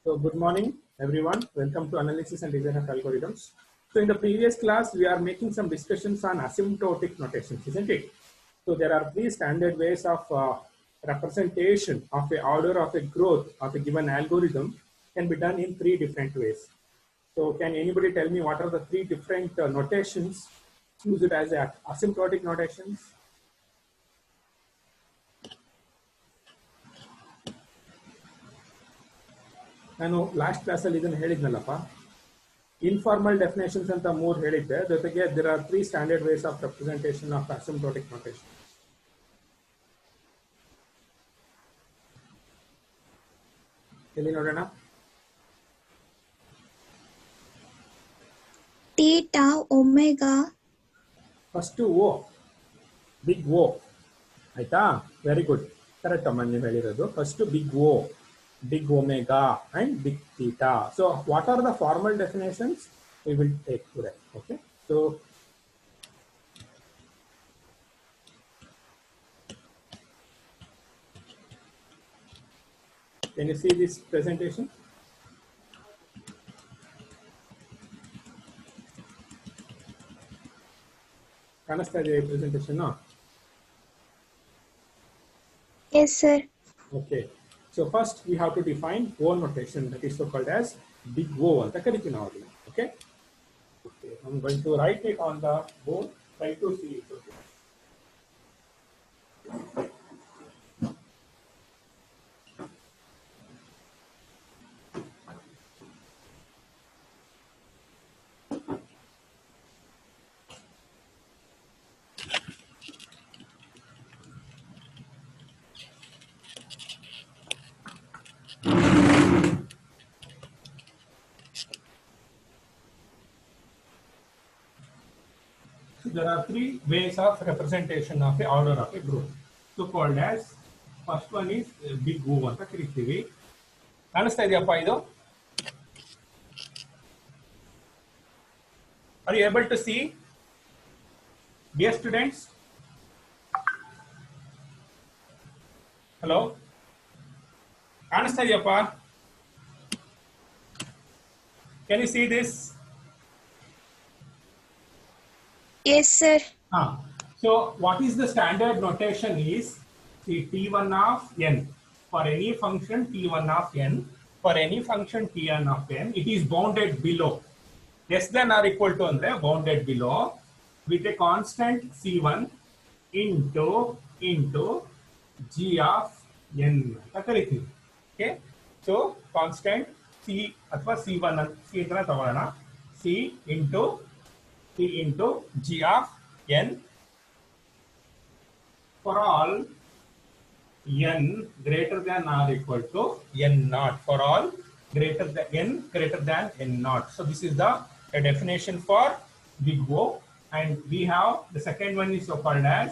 So good morning, everyone. Welcome to Analysis and Design of Algorithms. So in the previous class, we are making some discussions on asymptotic notations, isn't it? So there are three standard ways of representation of a order of a growth of a given algorithm can be done in three different ways. So can anybody tell me what are the three different notations used as asymptotic notations? ನಾನು last ಕ್ಲಾಸಲ್ಲಿ ಇದನ್ನು ಹೇಳಿದ್ನಲ್ಲಪ್ಪ, informal definitions ಅಂತ ಮೂರು ಹೇಳಿದ್ದೆ. ಜೊತೆಗೆ there are three standard ways of representation of asymptotic notation. ಎಲ್ಲಿ ನೋಡೋಣ? theta, omega. First O, big O ಆಯ್ತಾ? ವೆರಿ ಗುಡ್, ಕರೆಕ್ಟ್ ಅಮ್ಮ ನೀವು ಹೇಳಿರೋದು. First big O, big omega and big theta. So what are the formal definitions we will take today? Okay, so can you see this presentation? ಕಾಣಿಸ್ತಾ ಇದೆಯಾ ಈ presentation? Yes, sir. Okay, so first we have to define O notation, that is so called as big O ಅಂತ ಕರಿತೀವಿ ನಾವು ಅದನ್ನ. Okay, okay, I'm going to write it on the board. Try to see it. Okay. There are three ways of representation of a order of a group, so called as first one is big O ಅಂತ ಕರಿತೀವಿ. ಕಾಣಿಸ್ತಾ ಇದೆಯಪ್ಪ ಇದು? Are you able to see, dear students? Hello, ಕಾಣಿಸ್ತಾ ಇದೆಯಪ್ಪ? Can you see this? Yes, sir. So what is the standard notation is T1 of n for any function T1 of n, for any function Tn of n, it is bounded below, less than or equal to andre bounded below with a constant C1 into g of n ಅಂತ ಕರಿತೀವಿ. Okay, so constant C ಅಥವಾ C1 C ಅಂತ ತಗೊಳ್ಳೋಣ. C into g of n for all n greater than or equal to n naught, for all n greater than n naught. So this is the definition for big O, and we have the second one is so called as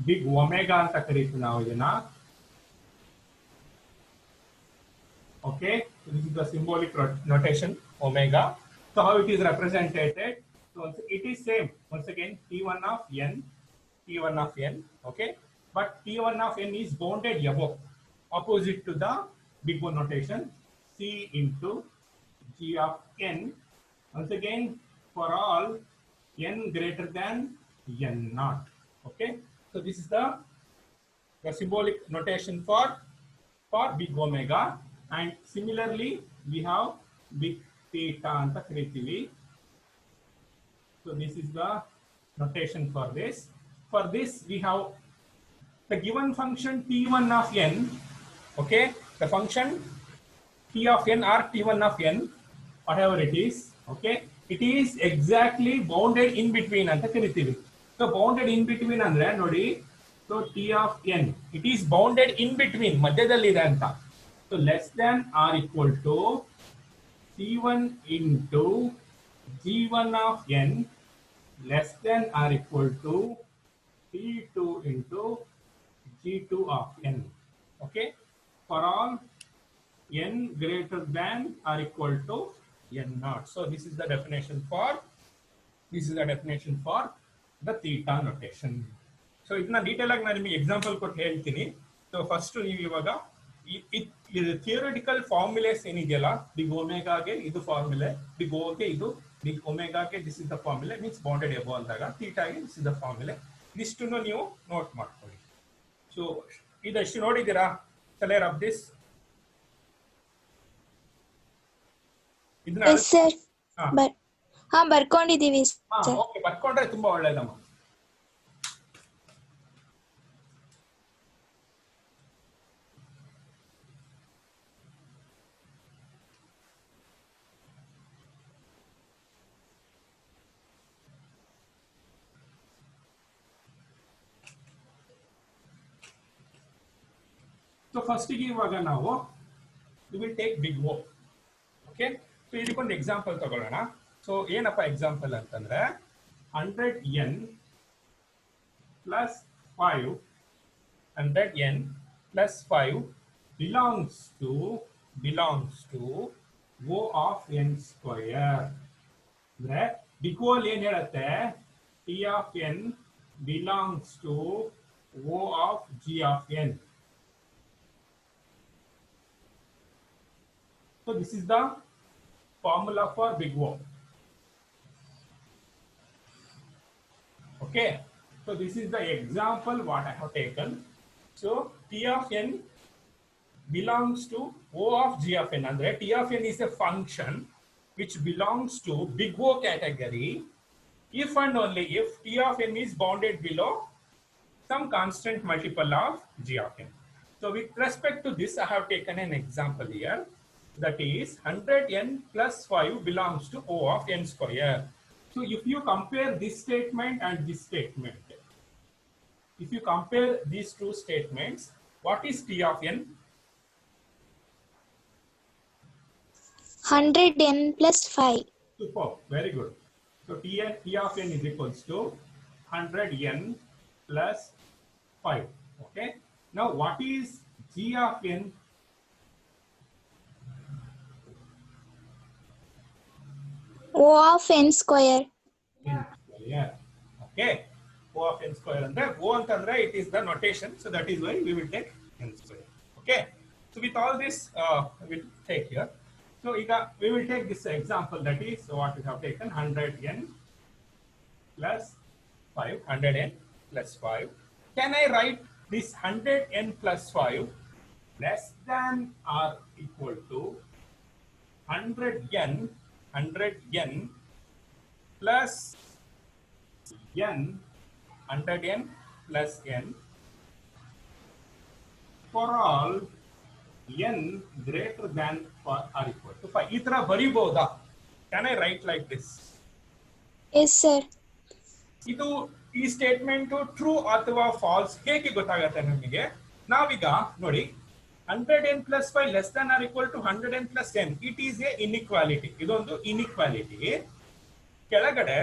big omega ಅಂತ ಕರೀತೀವಿ ನಾವು ಇದನ್ನ. Okay, so this is the symbolic notation omega. So how it is represented? So it is same once again, T1 of n, okay, but T1 of n is bounded above, opposite to the big O notation, C into g of n, once again for all n greater than n naught. Okay, so this is the symbolic notation for big omega, and similarly we have big theta anta ಕರೀತೀವಿ. So this is the notation for this. For this we have the given function T1 of n, okay, the function T of n or T1 of n, whatever it is, okay, it is exactly bounded in between anta ಕರಿತೀವಿ. So bounded in between ಅಂದ್ರೆ ನೋಡಿ, so T of n, it is bounded in between, ಮಧ್ಯದಲ್ಲಿ ಇದೆ ಅಂತ. So less than or equal to C1 into G1 of n, less than or equal to T2 into G2 of n. Okay, for all n greater than or equal to n naught. So this is the definition for the theta notation. So ಇದನ್ನ detail ಆಗಿ ನಾನು ನಿಮಗೆ example ಕೊಟ್ಟು ಹೇಳ್ತೀನಿ. So first ನೀವು ಇವಾಗ ಇದು theoretical ಫಾರ್ಮುಲೇಸ್ ಏನಿದೆಯಲ್ಲ, ಬಿಗ್ ಒಮೆಗಾಗೆ ಇದು ಫಾರ್ಮುಲೆ, ಬಿಗ್ ಓಗೆ ಇದು, ಬಿಗ್ ಒಮೆಗಾಗೆ this is the formula, means bounded above ಅಂದಾಗ, ಥೀಟಾಗೆ ದಿಸ್ ಇಸ್ ದ ಫಾರ್ಮುಲೆ. ಇದಿಷ್ಟನ್ನು ನೀವು ನೋಟ್ ಮಾಡ್ಕೊಳ್ಳಿ. ಸೊ ಇದಷ್ಟು ನೋಡಿದ್ದೀರಾ? Clear of this? Yes sir. ಬರ್ಕೊಂಡಿದೀವಿ ಸರ್. ಓಕೆ, ಬರ್ಕೊಂಡ್ರೆ ತುಂಬಾ ಒಳ್ಳೇದಮ್ಮ. ಸೊ ಫಸ್ಟಿಗೆ ಇವಾಗ ನಾವು will take big O. Okay, so ಇದಕ್ಕೊಂದು ಎಕ್ಸಾಂಪಲ್ ತಗೊಳ್ಳೋಣ. ಸೊ ಏನಪ್ಪ ಎಕ್ಸಾಂಪಲ್ ಅಂತಂದ್ರೆ 100n plus 5, 100n plus 5 belongs to O of n square. ಅಂದ್ರೆ ಬಿಗ್ ಓ ಏನ್ ಹೇಳುತ್ತೆ? T of n belongs to O of G of n. So this is the formula for big O. Okay, so this is the example what I have taken. So T of n belongs to O of G of n. Andre T of n is a function which belongs to big O category if and only if T of n is bounded below some constant multiple of G of n. So with respect to this, I have taken an example here. That is 100n plus 5 belongs to O of n square. So if you compare this statement and this statement, if you compare these two statements, what is T of n? 100n plus 5. Super, very good. So T of n is equals to 100n plus 5. Okay. Now what is G of n? O of n square. N square. Okay. O of n square andre O antandre it is the notation, so that is why we will take n square. Okay. So with all this we will take here. So we will take this example, that is what we have taken 100n plus 5, 100n plus 5. Can I write this 100n plus 5 less than or equal to 100n plus n, 100n plus n for all n greater than or equal to 5. ಈ ತರ ಬರಿಬಹುದಾ? Can I write like this? Yes sir. ಇದು ಈ statement true ಅಥವಾ falls ಹೇಗೆ ಗೊತ್ತಾಗುತ್ತೆ ನಮಗೆ? ನಾವೀಗ ನೋಡಿ 100n plus 5 less than or equal to 100n plus n. It is a inequality. ಇದೊಂದು inequality. ಕೆಳಗಡೆ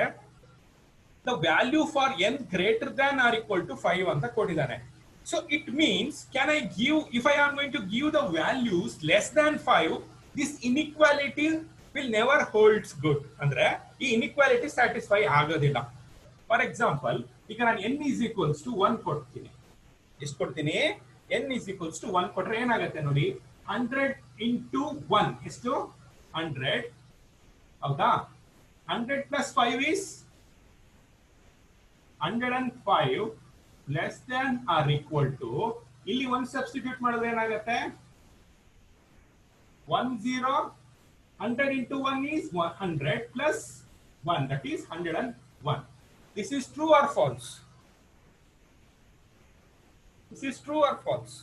the value for n greater than or equal to 5 ಅಂತ ಕೊಟ್ಟಿದ್ದಾನೆ. So it means, can I give, if I am going to give the values less than 5, this inequality will never holds good. ಅಂದ್ರೆ ಈ inequality satisfy ಆಗೋದಿಲ್ಲ. For example, ಈಗ ನಾನು n is equals to 1 ಕೊಡ್ತೀನಿ. ಎಷ್ಟು ಕೊಡ್ತೀನಿ? n is equals to 1 ಕೊಟ್ರೆ ಏನಾಗುತ್ತೆ ನೋಡಿ, 100 into 1 ಎಷ್ಟು? 100. ಹೌದಾ? 100 plus 5 is 105 less than or equal to, ಇಲ್ಲಿ 1 substitute ಮಾಡಿದ್ರೆ ಏನಾಗುತ್ತೆ? 10. 100 into 1 is 100 plus 1, that is 101. This is true or false? This is true or false?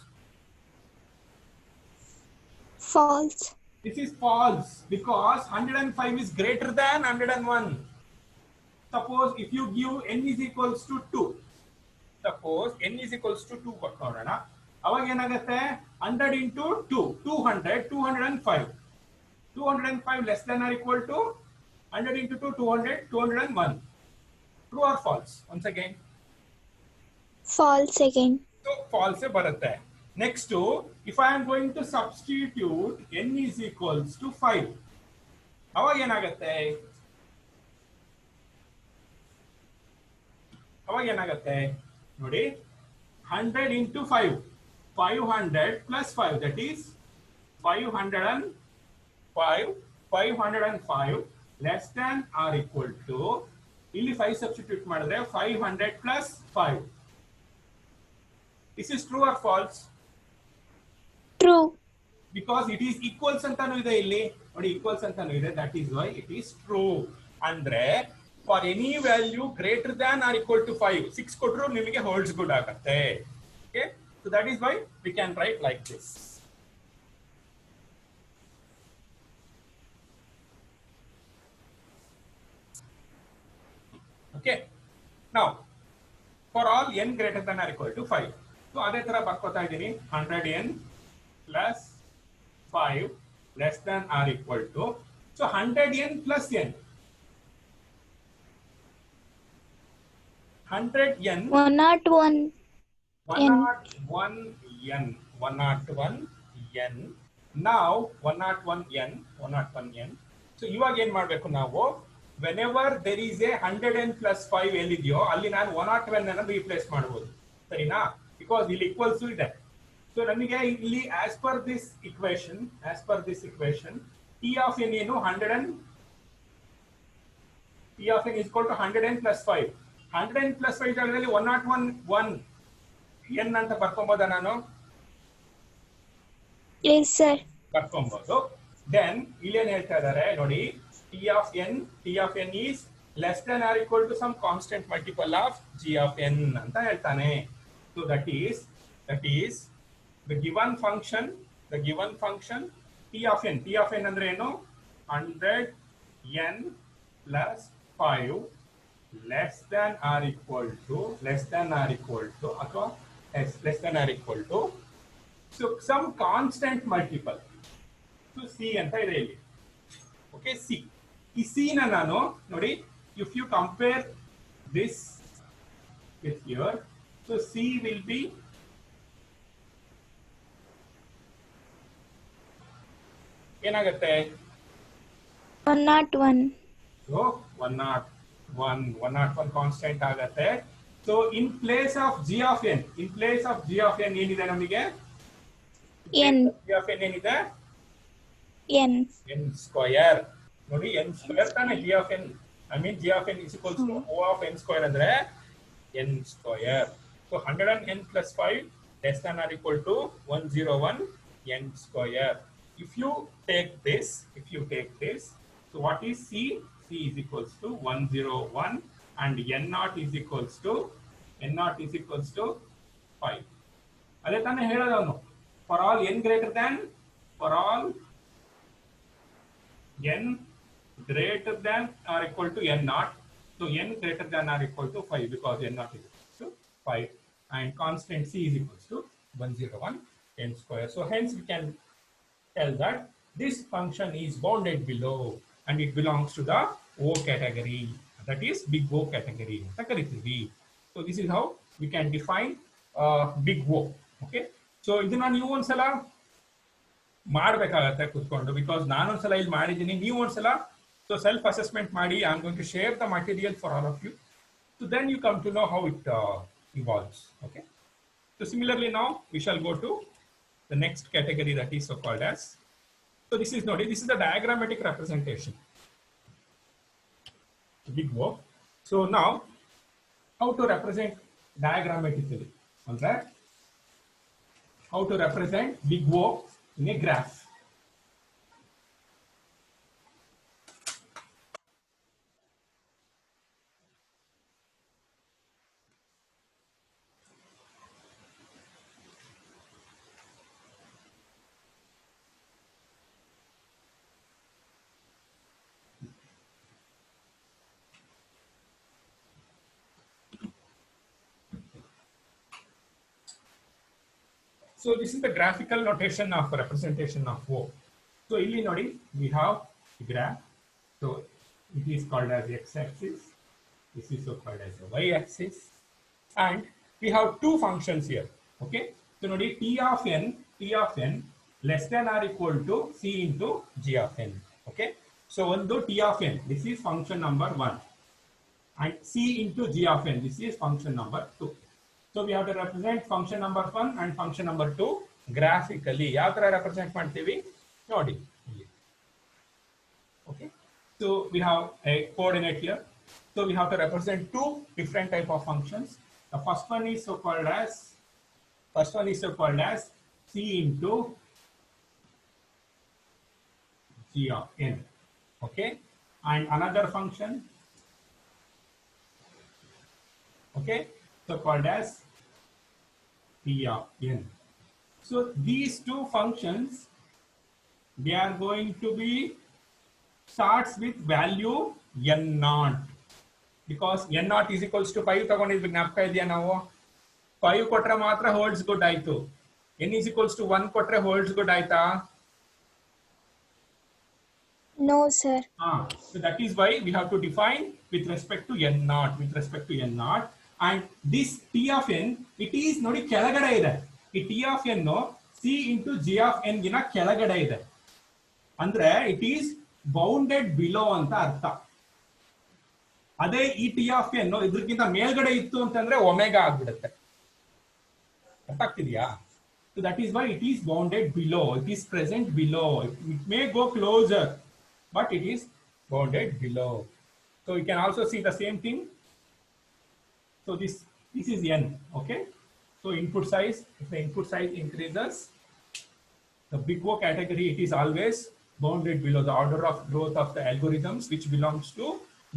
False. This is false because 105 is greater than 101. Suppose if you give n is equals to 2. Suppose n is equals to 2 ಕೊಡೋಣ. ಅವಾಗ ಏನಾಗುತ್ತೆ? 100 into 2, 200, 205. 205 less than or equal to 100 into 2, 200, 201. True or false? Once again. False again. So false ಬರುತ್ತೆ. Next, if I am going to substitute n is equals to 5, ಅವಾಗ ಏನಾಗುತ್ತೆ? ನೋಡಿ 100 into 5, 500 plus 5, that is 505 505 less than or equal to ಇಲ್ಲಿ 5 substitute ಮಾಡಿದ್ರೆ 500 plus 5. This is true or false? True. Because it is equals ಅಂತಾನು ಇದೆ ಇಲ್ಲಿ ನೋಡಿ equals ಅಂತಾನು ಇದೆ, that is why it is true. ಅಂದ್ರೆ for any value greater than or equal to 5 6 ಕೊಟ್ಟರು ನಿಮಗೆ holds good ಆಗುತ್ತೆ. Okay, so that is why we can write like this. Okay, now for all n greater than or equal to 5, so ಅದೇ ತರ ಬರ್ಕೋತಾ ಇದ್ದೀನಿ 100n plus 5 less than or equal to, so 100n plus n 100n 101 101n 101n now 101n 101n. so ಇವಾಗ ಏನ್ ಮಾಡಬೇಕು ನಾವು, whenever there is a 100n plus 5 ಎಲ್ಲಿದೆಯೋ ಅಲ್ಲಿ ನಾನು 101 ಅನ್ನು ರೀಪ್ಲೇಸ್ ಮಾಡಬಹುದು, ಸರಿನಾ? ಬಿಕಾಸ್ ಇಲ್ಲಿ ಈಕ್ವಲ್ಸ್ ಇದೆ. ಸೊ ನಮಗೆ ಇಲ್ಲಿ as per this equation t of n ಏನು 100n t of n is equal to 100n plus 5 100n plus 5 ಜಾಗದಲ್ಲಿ 101 n ಅಂತ ಬರ್ಕೊಂಬೋದಾ ನಾನು? Yes, sir. ಬರ್ಕೊಂಬೋದು. ದೆನ್ ಇಲ್ಲೇನ್ ಹೇಳ್ತಾ ಇದ್ದಾರೆ ನೋಡಿ, t of n is less than or equal to some constant multiple of g of n ಅಂತ ಹೇಳ್ತಾನೆ. So that is the given function t of n ಅಂದ್ರೆ ಏನು, 100n plus 5 less than or equal to ಅಥವಾ less than or equal to so some constant multiple, so c ಅಂತ ಇದೆ ಇಲ್ಲಿ. okay, c ಈ c ನ ನಾನು ನೋಡಿ, if you compare this with here, so c will be ಏನಾಗುತ್ತೆ, 101. so 101 constant ಆಗುತ್ತೆ. So in place of g of n ಏನಿದೆ ನಮಗೆ, n g of n ಏನಿದೆ, n n ಸ್ಕ್ವೇರ್. ನೋಡಿ n ಸ್ಕ್ವೇರ್ ತಾನೆ g of n, I mean g of n is equals to O of n square ಅಂದ್ರೆ n square. So 100n plus 5 less than or equal to 101 n square. If you take this, so what is c? C is equals to 101 and n naught is equals to 5. ಅದೇ ತಾನೇ ಹೇಳೋದವನು, for all n greater than or equal to n naught, so n greater than or equal to 5 because n naught is equal to 5 and constant c is equals to 101 n square. So hence we can tell that this function is bounded below and it belongs to the O category, that is big O category ಅಂತ ಕರಿತೀವಿ. So this is how we can define big O. okay, so ಇದನ್ನ ನೀವು ಒಂದ್ಸಲ ಮಾಡಬೇಕಾಗತ್ತೆ ಕೂತ್ಕೊಂಡು, because ನಾನೊಂದ್ಸಲ ಇಲ್ಲಿ ಮಾಡಿದ್ದೀನಿ, ನೀವು ಒಂದ್ಸಲ ಸೊ ಸೆಲ್ಫ್ ಅಸೆಸ್ಮೆಂಟ್ ಮಾಡಿ. I am going to share the material for all of you, so then you come to know how it evolves. okay, so similarly now we shall go to the next category, that is so called as, so this is the diagrammatic representation, big O. So now how to represent diagrammatically, all right, how to represent big O in a graph. So this is the graphical notation of representation of O. So illi nodi, we have the graph. So it is called as x-axis. This is so called as the y-axis. And we have two functions here. Okay. So nodi, t of n less than or equal to c into g of n. Okay. So one t of n, this is function number 1. And c into g of n, this is function number 2. So we have to represent function number 1 and function number 2 graphically. ಯಾವ ತರ represent ಮಾಡ್ತೀವಿ? ನೋಡಿ ಇಲ್ಲಿ. Okay, so we have a coordinate here. So we have to represent two different type of functions. The first one is so called as c into g of n. Okay, and another function, okay, so called as p of n. So these two functions, they are going to be starts with value n naught, because n naught is equals to 5 ತಗೊಂಡಿದ್ವಿ, ಜ್ಞಾಪಕ ಇದೆಯಾ? ನಾವು 5 ಕೊಟ್ರೆ ಮಾತ್ರ holds good ಆಯ್ತು. n is equals to 1 ಕೊಟ್ರೆ holds good ಆಯ್ತಾ? No, sir. So that is why we have to define with respect to n naught, and this t of n, it is ನೋಡಿ ಕೆಳಗಡೆ ಇದೆ. ಈ t of n c into g of n ಗಿನ ಕೆಳಗಡೆ ಇದೆ, ಅಂದ್ರೆ it is bounded below ಅಂತ ಅರ್ಥ. ಅದೇ ಈ ಟಿ ಆಫ್ ಎನ್ ಇದ್ರಕ್ಕಿಂತ ಮೇಲ್ಗಡೆ ಇತ್ತು ಅಂತಂದ್ರೆ ಒಮೆಗಾ ಆಗ್ಬಿಡುತ್ತೆ. ಅರ್ಥ ಆಗ್ತಿದ್ಯಾ? So that is why it is bounded below, it is present below. It may go closer, but it is bounded below. So you can also see the same thing. So this is n. Okay, so input size, if the input size increases, the big O category, it is always bounded below. The order of growth of the algorithms which belongs to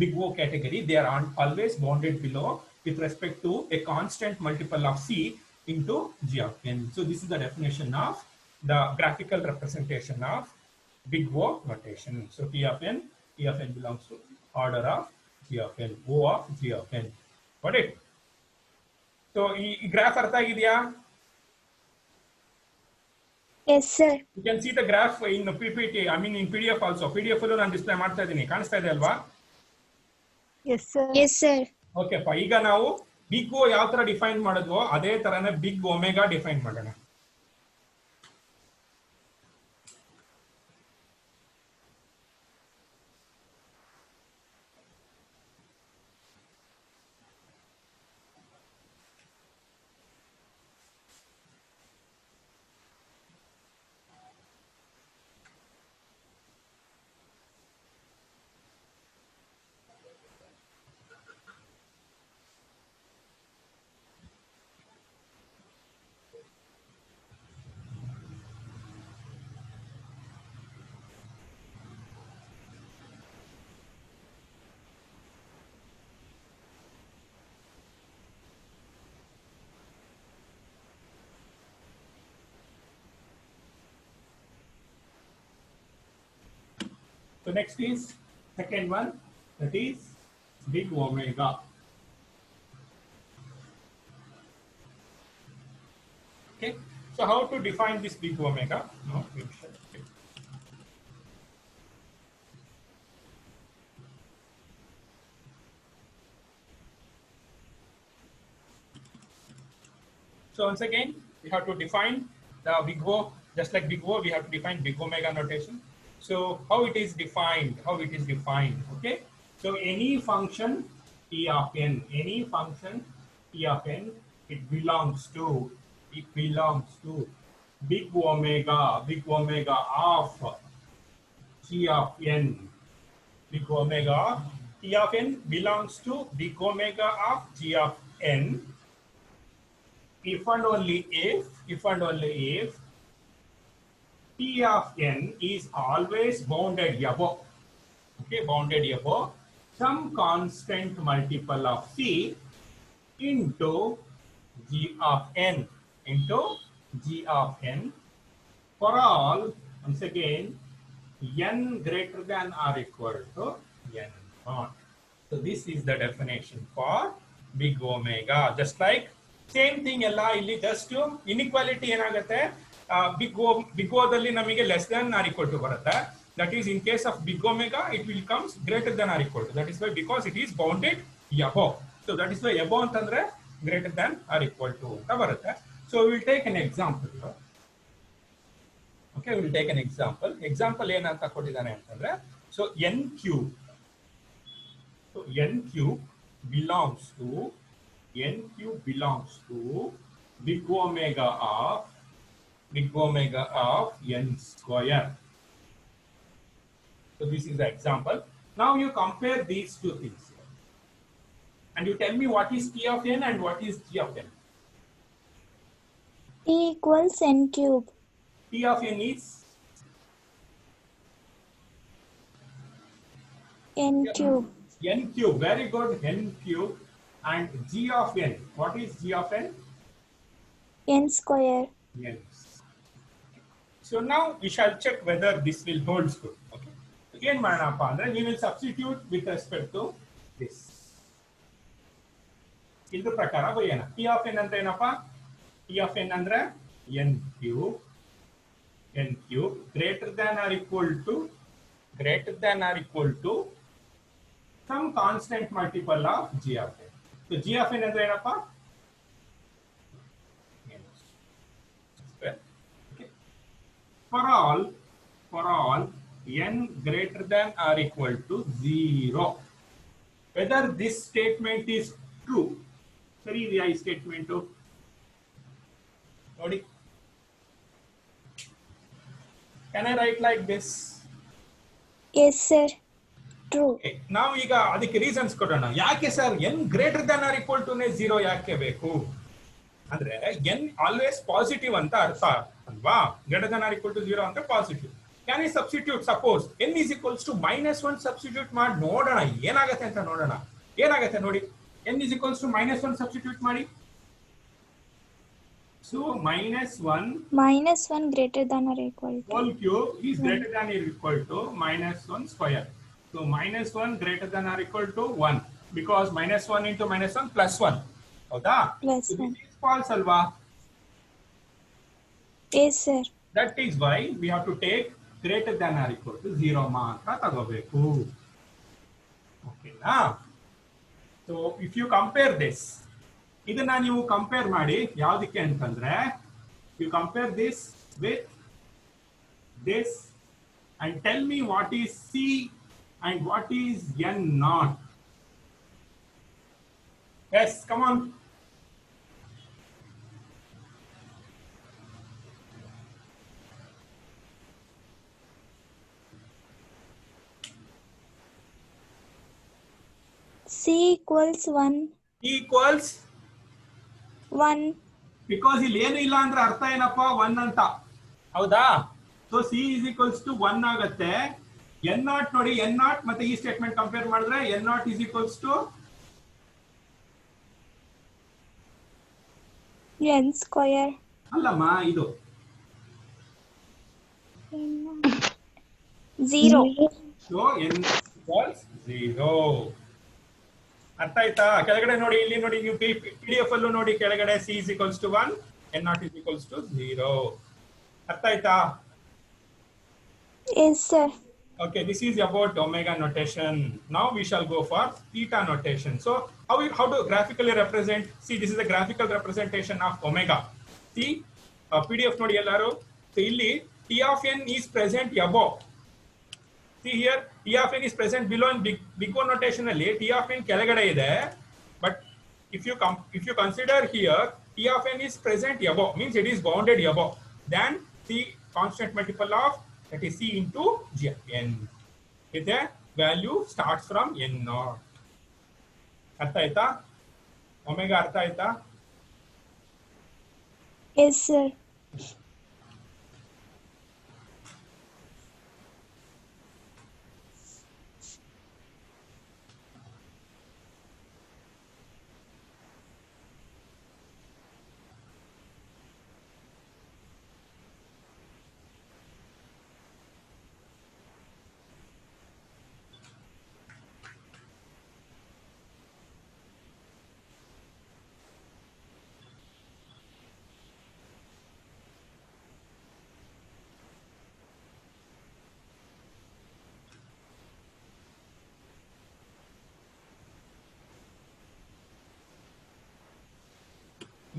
big O category, they are always bounded below with respect to a constant multiple of c into g of n. So this is the definition of the graphical representation of big O notation. So t of n belongs to order of g of n, O of g of n. Got it? So ಈ graph ಅರ್ಥ ಆಗಿದೆಯಾ? Yes, sir. You can see the graph in PPT, I mean in PDF also. PDF ಅಲ್ಲೂ ನಾನು display ಮಾಡ್ತಾ ಇದ್ದೀನಿ, ಕಾಣಿಸ್ತಾ ಇದೆ ಅಲ್ವಾ? Yes, sir. Yes, sir. Okay, ಈಗ ನಾವು ಬಿಗ್ ಓ ಯಾವ ತರ ಡಿಫೈನ್ ಮಾಡಿದ್ವೋ ಅದೇ ತರನೇ ಬಿಗ್ ಒಮೆಗಾ ಡಿಫೈನ್ ಮಾಡೋಣ. So next is second one, that is big omega. Okay, so how to define this big omega? No, okay. So once again, we have to define the big O, just like big O, we have to define big omega notation. So how it is defined? Okay. So any function t of n, it belongs to big omega of g of n. Big omega t of n belongs to big omega of g of n if and only if t of n is always bounded above, okay, some constant multiple of c into g of n for all, once again, n greater than or equal to n naught. So this is the definition for big omega. Just like same thing ಎಲ್ಲ ಇಲ್ಲಿ just inequality ಏನಾಗುತ್ತೆ, big O ದಲ್ಲಿ ನಮಗೆ less than or equal to ಬರುತ್ತೆ. That is in case of big omega it will comes greater than or equal to. That is why because it is bounded above. So that is why above ಅಂತಂದ್ರೆ greater than or equal to ಅಂತ ಬರುತ್ತೆ. So we will take an example. Okay, we will take an example. Example ಏನಂತ ಕೊಟ್ಟಿದ್ದಾನೆ ಅಂತಂದ್ರೆ, so n cube belongs to big omega of n square. So this is the example. Now you compare these two things here. And you tell me what is T of n and what is G of n. T equals n cube. T of n is N cube. n cube. Very good, n cube. And G of n. What is G of n? N square. Yes. So now we shall check whether this will hold good. Okay. Again, we will substitute with respect to this. Ildu prakara boyena. T of n andre enappa? T of n andre n cube greater than or equal to some constant multiple of g of n. So g of n andre enappa? N square. Okay. For all n greater than or equal to 0, whether this statement is true. Sari idea is statement nodi. Can I write like this? Yes, sir. True. Okay. Now ಈಗ ಅದಕ್ಕೆ reasons ಕೊಡೋಣ. ಯಾಕೆ sir n greater than or equal to ನೇ 0 ಯಾಕೆ ಬೇಕು ಅಂದ್ರೆ n always positive ಅಂತ ಅರ್ಥ ಅಲ್ವಾ? Greater than or equal to 0 ಅಂದ್ರೆ positive. Can I substitute? Suppose n is equals to -1 substitute ಮಾಡಿ ನೋಡೋಣ ಏನಾಗುತ್ತೆ ಅಂತ ನೋಡೋಣ. ಏನಾಗುತ್ತೆ ನೋಡಿ. n is equals to -1 substitute ಮಾಡಿ. So -1 greater than or equal to whole cube is greater than or equal to -1 square. So -1 greater than or equal to 1 because -1 into -1 plus 1. ಹೌದಾ? Plus So 1. this is false ಅಲ್ವಾ? Yes, sir. That is why we have to take greater than or equal to 0 ಮಾತ್ರ ತಗೋಬೇಕು. ಓಕೆನಾ? So if you compare this, ಇದನ್ನ ನೀವು compare ಮಾಡಿ ಯಾವುದಕ್ಕೆ ಅಂತಂದ್ರೆ you compare this with this and tell me what is C and what is N naught. Yes, come on. C equals 1. E equals 1. because ಇಲ್ಲಿ ಏನು ಇಲ್ಲ ಅಂದ್ರೆ ಅರ್ಥ ಏನಪ್ಪ 1 ಅಂತ ಹೌದಾ? So C is equals to 1 ಆಗುತ್ತೆ. ಎನ್ ನಾಟ್ ನೋಡಿ, ಎನ್ ನಾಟ್ ಮತ್ತೆ ಈ ಸ್ಟೇಟ್ಮೆಂಟ್ ಕಂಪೇರ್ ಮಾಡಿದ್ರೆ n naught is equals to N square. ಅಲ್ಲಮ್ಮ ಇದು 0. So n equals 0. ಅರ್ಥ ಆಯ್ತಾ? ಕೆಳಗಡೆ ನೋಡಿ, ಇಲ್ಲಿ ನೋಡಿ, ನೀವು PDF ಅಲ್ಲೂ ನೋಡಿ ಕೆಳಗಡೆ C is equals to 1, n naught is equals to 0. ಅರ್ಥ ಆಯ್ತಾ? Yes, sir. Okay, this is about omega notation. Now we shall go for theta notation. So how to graphically represent? See, this is a graphical representation of omega. See, PDF nodi ellaru. So illi T of n is present above. See here, T of n is present below in big O notation alli T of n kelagade ide. But if you consider here T of n is present above, means it is bounded above. Then the constant multiple of that is C into G of n. The value starts from n naught. ಅರ್ಥ ಆಯ್ತಾ? Omega ಅರ್ಥ ಆಯ್ತಾ? Yes, sir.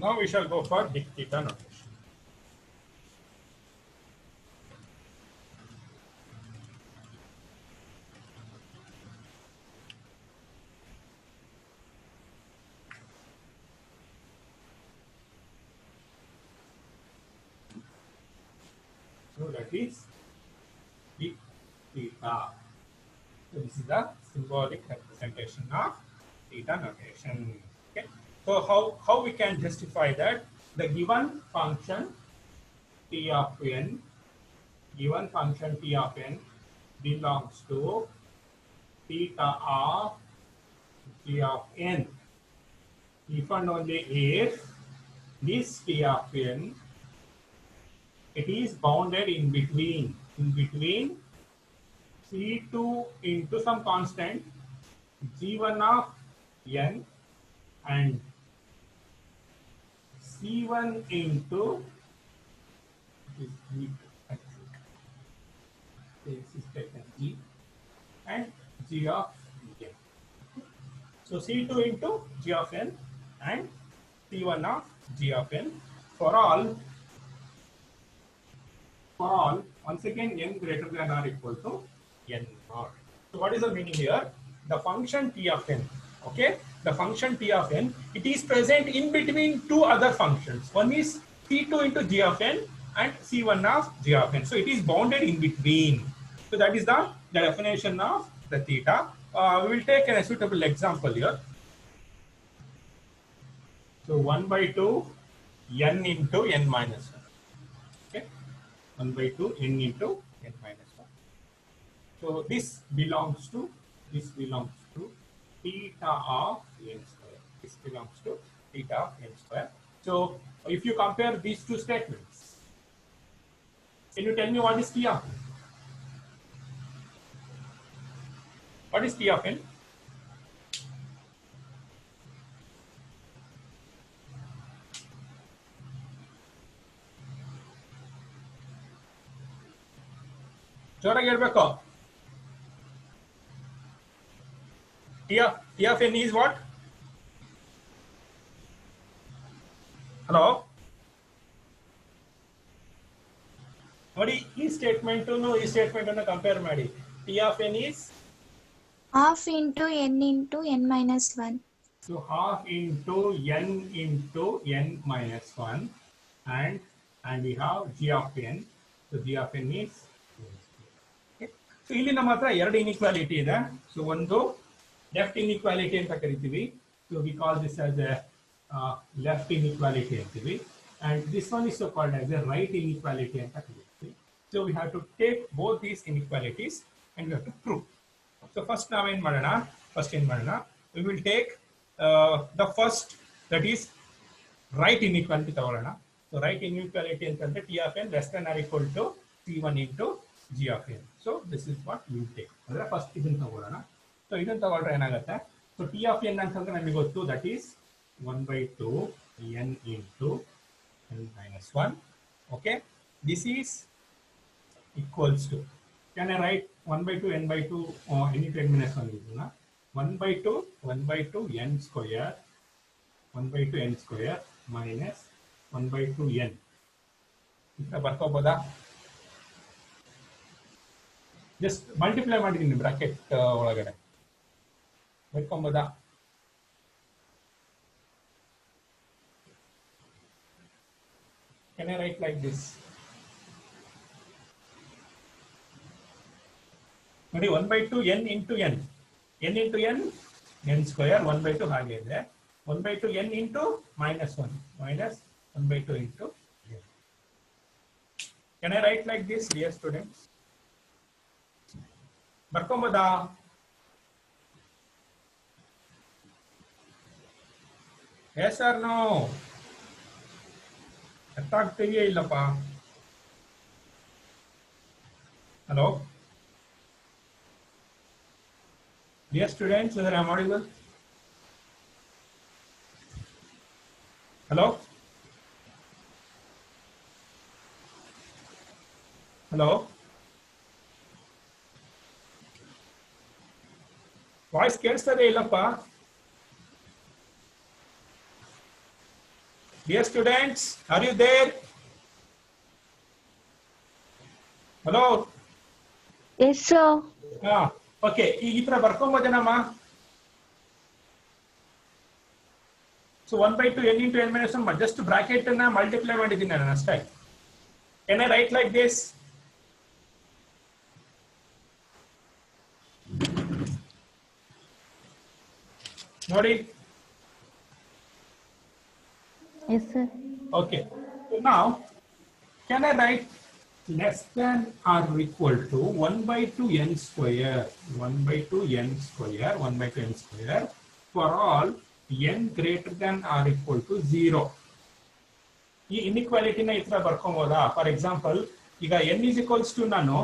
Now we shall go for dic theta notation. So that is dic theta. So this is the symbolic representation of theta notation. Okay. So how we can justify that? The given function t of n, given function t of n belongs to theta of t of n if and only if this t of n, it is bounded in between c2 into some constant g1 of n and c1 into this g, I think. This is taken g and g of n. So c2 into g of n and c1 of g of n for all once again n greater than or equal to n naught. So what is the meaning here? The function t of n, okay, the function t of n, it is present in between two other functions. One is c2 into g of n and c1 of g of n. So it is bounded in between. So that is the definition of the theta. We will take a suitable example here. So 1 by 2 n into n minus 1. Okay, 1 by 2 n into n minus 1. So this belongs to theta of n square. This belongs to theta of n square. So if you compare these two statements, can you tell me what is t of n? What is t of n? ಜೋರಾಗಿ ಹೇಳ್ಬೇಕು. T of n is what? Hello? ನೋಡಿ ಈ statement ಈ statement ಅನ್ನು compare ಮಾಡಿ. T of n is half into n minus 1. So half into n minus 1 and we have g of n. So g of n is okay. So ಇಲ್ಲಿ ನಮ್ಮ ಹತ್ರ ಎರಡು inequality ಇದೆ. ಸೊ ಒಂದು left inequality ಅಂತ ಕರಿತೀವಿ. So we call this as a left inequality ಅಂತೀವಿ. And this one is so called as a right inequality ಅಂತ ಕರಿತೀವಿ. So we have to take both these inequalities and we have to prove. So first ನಾವೇನ್ ಮಾಡೋಣ? We will take the first, that is right inequality ತಗೊಳ್ಳೋಣ. So right inequality ಅಂತಂದ್ರೆ t of n less than or equal to c1 into g of n. So this is what we will take. ಅಂದ್ರೆ first ಇದನ್ನ ತಗೊಳ್ಳೋಣ. So ಇದನ್ನ ತಗೊಂಡ್ರೆ ಏನಾಗುತ್ತೆ? So t of n ಅಂತಂದ್ರೆ ನಮಗೆ ಗೊತ್ತು, that is 1 by 2 n into n minus 1. Okay, this is equals to, can I write 1 by 2 n by 2 n into n minus 1 is 1 by 2 n square 1 by 2 n square minus 1 by 2 n. ಇದನ್ನ ಬರ್ಕೋಬೋದಾ? Just multiply ಮಾಡಿದ್ದೀನಿ bracket ಒಳಗಡೆ, ಬರ್ಕೊಬೋದಾ? Can I write like this? ನೋಡಿ 1 by 2 n into n into n square 1 by 2 ಹಾಗೆ ಇದೆ. 1 by 2 n into minus 1 by 2 into n. Can I write like this, dear students? ಬರ್ಕೊಂಬೋದಾ? Yes or no? ಅರ್ಥ ಆಗ್ತಿದೆಯಾ ಇಲ್ಲಪ್ಪ? Hello dear students, whether I am audible? Hello? Hello? Voice ಕೇಳಿಸ್ತದೆ ಇಲ್ಲಪ್ಪ? Dear students, are you there? Hello? Yes, sir. Okay, ಈಗ ಈ ತರ ಬರ್ಕೊಂಬೋದೇನಮ್ಮ? So 1 by 2 n into n minus 1 just bracket ಅನ್ನ ಮಲ್ಟಿಪ್ಲೈ ಮಾಡಿದ್ದೀನಿ ನಾನು ಅಷ್ಟೇ. Can I write like this? ನೋಡಿ. Yes, sir. Okay. So now, can I write less than or equal to 1 by 2 n square, 1 by 2 n square, 1 by 2 n square for all n greater than or equal to 0. ಈ ಇನ್ಇಕ್ವಾಲಿಟಿನ ಈ ತರ ಬರ್ಕೊಬೋದಾ? For example, ಈಗ n is equals to ನಾನು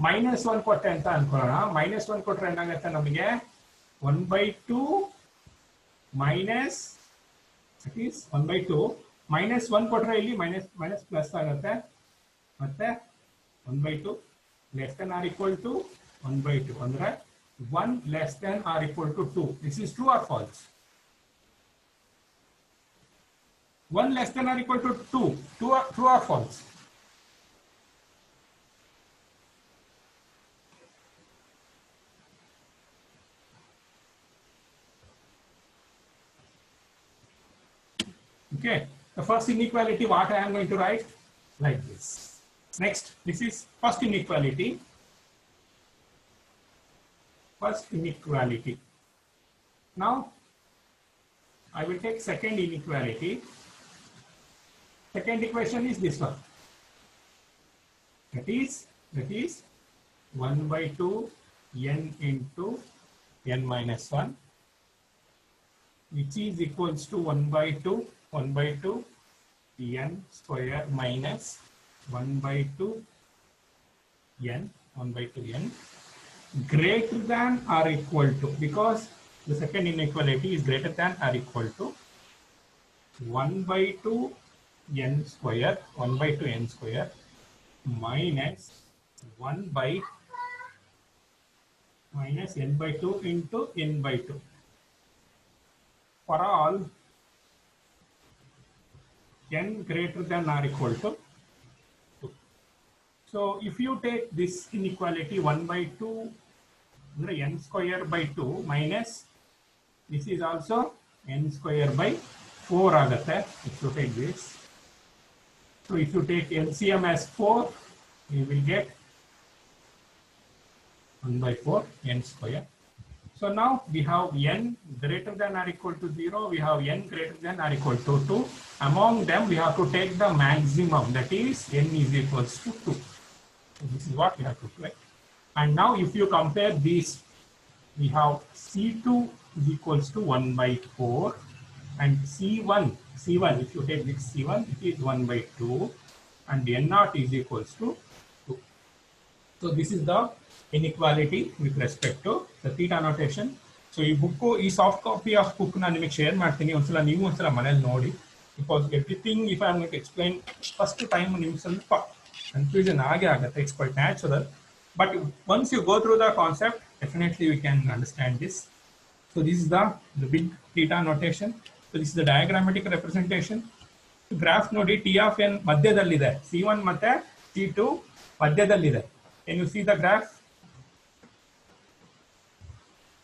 -1 ಕೊಟ್ಟೆ ಅಂತ ಅನ್ಕೊಳ್ಳೋಣ. -1 ಕೊಟ್ರೆ ಏನಾಗುತ್ತೆ ನಮಗೆ? 1 by 2 minus, that is 1 by 2 -1 ಕೊಟ್ರೆ ಇಲ್ಲಿ ಮೈನಸ್ ಪ್ಲಸ್ ಆಗುತ್ತೆ. ಮತ್ತೆ 1 by 2 less than or equal to 1 by 2 ಅಂದ್ರೆ 1 less than or equal to 2. This is true or false? 1 less than or equal to 2. True or false? Okay. The first inequality, what I am going to write? Like this. Next, this is first inequality. First inequality. Now, I will take second inequality. Second equation is this one. That is 1 by 2 n into n minus 1, which is equals to 1 by 2 n square minus 1 by 2 n greater than or equal to, because the second inequality is greater than or equal to 1 by 2 n square minus 1 by n by 2 into n by 2 for all n greater than or equal to 2. So if you take this inequality 1 by 2 n square by 2 minus this is also n square by 4 agate. If you take this, so if you take LCM as 4, you will get 1 by 4 n square. So now we have n greater than or equal to 0, we have n greater than or equal to 2. Among them we have to take the maximum, that is n is equals to 2. So this is what we have to do. And now if you compare these, we have C2 is equals to 1 by 4 and C1, if you take this C1, it is 1 by 2 and n0 is equals to 2. So this is the inequality with respect to the theta notation. So ಈ book, ಈ soft copy of book ನಾನು ನಿಮಗೆ share ಮಾಡ್ತೀನಿ. ಒಂದ್ಸಲ ನೀವು ಒಂದ್ಸಲ ಮನೇಲಿ ನೋಡಿ, because everything if I am going to explain first time ನಿಮ್ಗೆ ಸ್ವಲ್ಪ confusion ಆಗೇ ಆಗುತ್ತೆ. It's quite natural, but once you go through the concept, definitely we can understand this. So this is the big theta notation. So this is the diagrammatic representation. Graph ನೋಡಿ, T of n ಮಧ್ಯದಲ್ಲಿದೆ, C1 ಮತ್ತೆ C2 ಮಧ್ಯದಲ್ಲಿದೆ. Can you see the graph?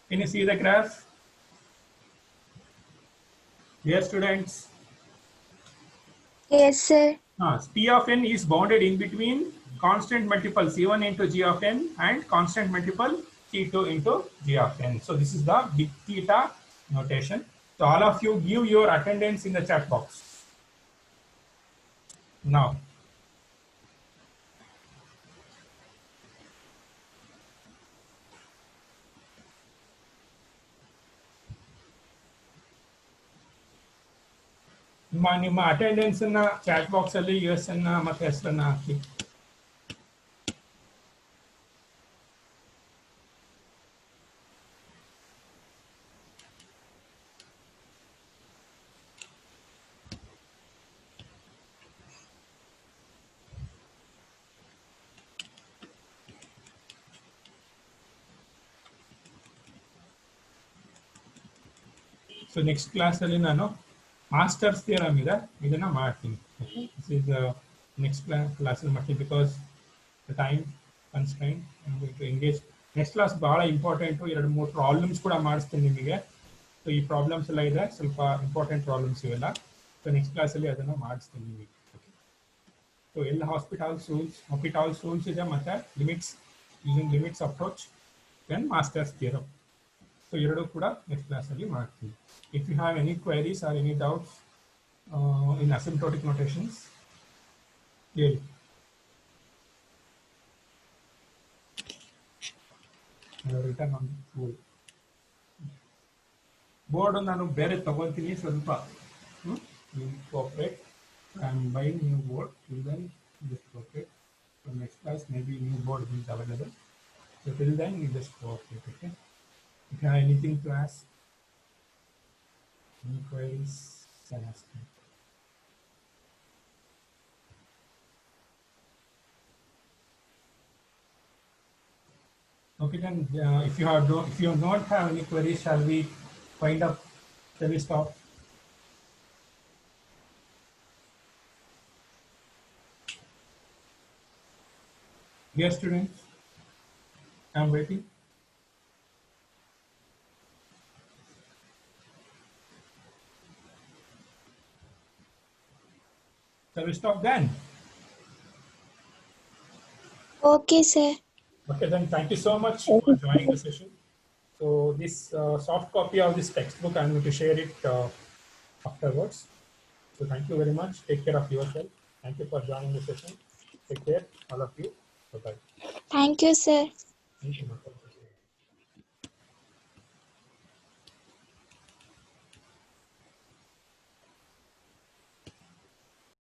Can you see the graph? Dear students? Yes, sir. P of n is bounded in between constant multiple C1 into G of n and constant multiple C2 into G of n. So this is the big theta notation. So all of you give your attendance in the chat box. Now, ನಿಮ್ಮ attendance ಅನ್ನ chat box ಅಲ್ಲಿ US ಅನ್ನ ಮತ್ತೆ ಹೆಸರನ್ನ ಹಾಕಿ. So next class ಅಲ್ಲಿ ನಾನು masters theorem ಇದೆ, ಇದನ್ನ ಮಾಡ್ತೀನಿ. ದಿಸ್ ಇಸ್ ನೆಕ್ಸ್ಟ್ ಕ್ಲಾಸ್ ಅಲ್ಲಿ ಮಾಡ್ತೀನಿ, because the time constraint. Engage next class ಬಹಳ ಇಂಪಾರ್ಟೆಂಟು. 2-3 ಪ್ರಾಬ್ಲಮ್ಸ್ ಕೂಡ ಮಾಡಿಸ್ತೀನಿ ನಿಮಗೆ. ಸೊ ಈ ಪ್ರಾಬ್ಲಮ್ಸ್ ಎಲ್ಲ ಇದೆ, ಸ್ವಲ್ಪ ಇಂಪಾರ್ಟೆಂಟ್ ಪ್ರಾಬ್ಲಮ್ಸ್ ಇವೆಲ್ಲ. ಸೊ ನೆಕ್ಸ್ಟ್ ಕ್ಲಾಸಲ್ಲಿ ಅದನ್ನು ಮಾಡಿಸ್ತೀನಿ ನಿಮಗೆ. ಸೊ ಎಲ್ಲ ಹಾಸ್ಪಿಟಲ್ಸ್ ರೂಲ್ಸ್ ಇದೆ, ಮತ್ತೆ limits, using limits approach, then master's theorem. So ಎರಡು ಕೂಡ ನೆಕ್ಸ್ಟ್ ಕ್ಲಾಸಲ್ಲಿ ಮಾಡ್ತೀವಿ. If you have any queries or any doubts in asymptotic notations ಹೇಳಿ. ರಿಟರ್ನ್ ಆನ್ ಫುಲ್ ಬೋರ್ಡ್ ನಾನು ಬೇರೆ ತಗೊಳ್ತೀನಿ ಸ್ವಲ್ಪ. Cooperate. I am buying new board. Till then, just cooperate. For next class, maybe new board is available. So till then, you just cooperate. Okay. If you have anything to ask, any queries, can ask me. Okay, then if you don't have any queries, shall we wind up? Shall we stop? Yes, students, I'm waiting. Shall we stop then? Okay, sir. Okay, then thank you so much for joining the session. So this soft copy of this textbook, I'm going to share it afterwards. So thank you very much. Take care of yourself. Thank you for joining the session. Take care, all of you. Bye-bye. Thank you, sir. Thank you.